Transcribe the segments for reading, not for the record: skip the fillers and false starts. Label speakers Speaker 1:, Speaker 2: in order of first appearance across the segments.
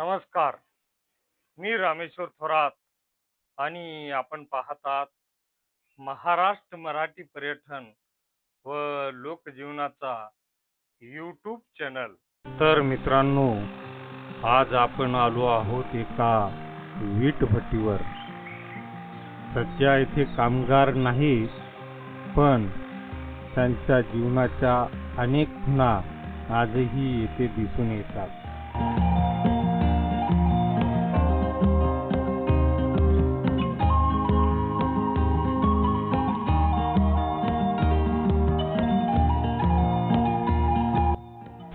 Speaker 1: नमस्कार. मी रामेश्वर थोरात आणि आपण पाहतात महाराष्ट्र मराठी पर्यटन व लोकजीवनाचा यूट्यूब चॅनल. तर मित्रांनो, आज आपण आलो आहोत एका वीटभट्टीवर. सध्या इथे कामगार नाही, पण त्यांच्या जीवनाच्या अनेक खुणा आजही येथे दिसून येतात.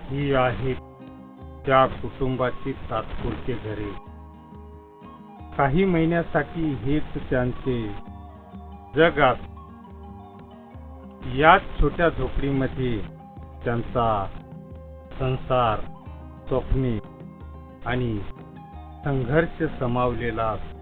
Speaker 1: ही आहे त्या कुटुंबाची तात्पुरती घरे. काही महिन्यासाठी हेच त्यांचे जग असते. याच छोट्या झोपडीमध्ये त्यांचा संसार, स्वप्ने आणि संघर्ष समावलेला असतो.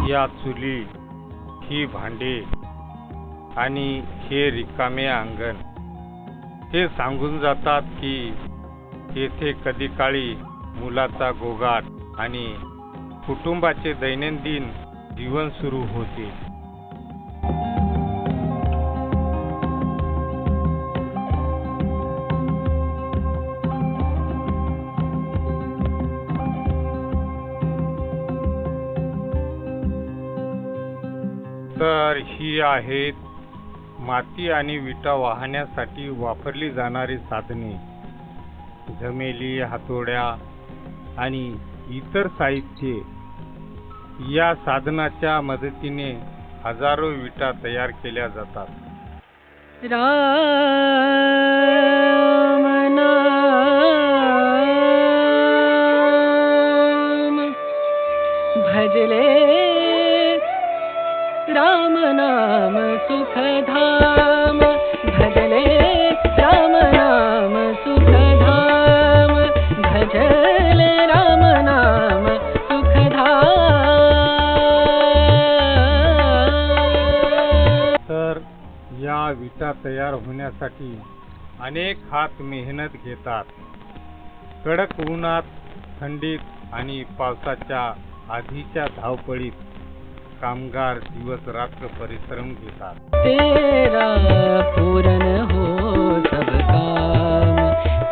Speaker 1: या चुली, ही भांडे आणि हे रिकामे अंगण हे सांगून जातात की येथे कधी काळी मुलाचा गोगाट आणि कुटुंबाचे दैनंदिन जीवन सुरू होते. तर ही आहेत माती आणि विटा वाहण्यासाठी वापरली जाणारी साधने. झमेली, हातोड्या आणि इतर साहित्य. या साधनाच्या मदतीने हजारो विटा तयार केल्या जातात.
Speaker 2: राम नाम भजले, राम नाम सुखधाम भजले, राम नाम सुखधाम भजले, राम नाम सुखधाम.
Speaker 1: तर या विटा तयार होण्यासाठी अनेक हात मेहनत घेतात. कडक उन्हात, थंडीत आणि पावसाच्या आधीच्या धावपळीत कामगार दिवस रात्र परिश्रम घेतात.
Speaker 2: तेरा पूरन हो सब काम,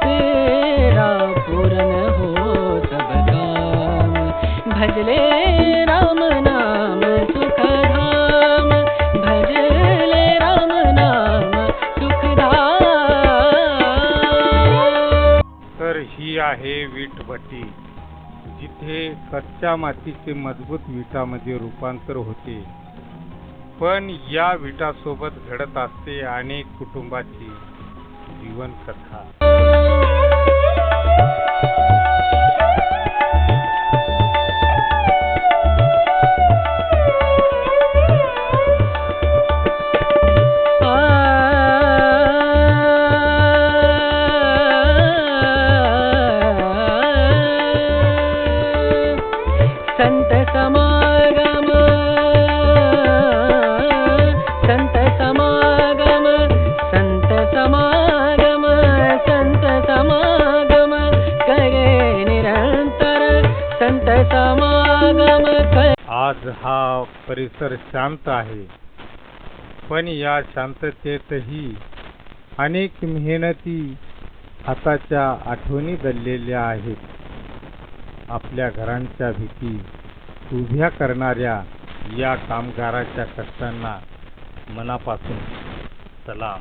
Speaker 2: तेरा पूरन हो सब काम भजले, राम नाम सुखधाम भजले, राम नाम सुखधाम.
Speaker 1: तर ही आहे वीटभट्टी, जिथे कच्च्या मातीचे मजबूत विटामध्ये रूपांतर होते. पण या विटासोबत घडत असते अनेक कुटुंबाची जीवन कथा.
Speaker 2: संत समागम, संत समागम, संत समागम, संत समागम करे निरंतर, संत समागम करे.
Speaker 1: आज हा परिसर शांत आहे, पण या शांततेतही अनेक मेहनती हाताच्या आठवणी दडलेल्या आहेत. आपल्या घरांच्या भीती उभ्या करणाऱ्या या कामगाराच्या कष्टांना मनापासून सलाम.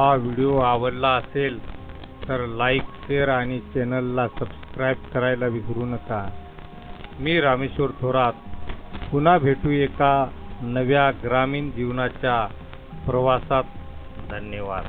Speaker 1: हा व्हिडिओ आवडला असेल तर लाईक, शेअर आणि चॅनलला सबस्क्राईब करायला विसरू नका. मी रामेश्वर थोरात. पुन्हा भेटू एका नव्या ग्रामीण जीवनाच्या प्रवासात. धन्यवाद.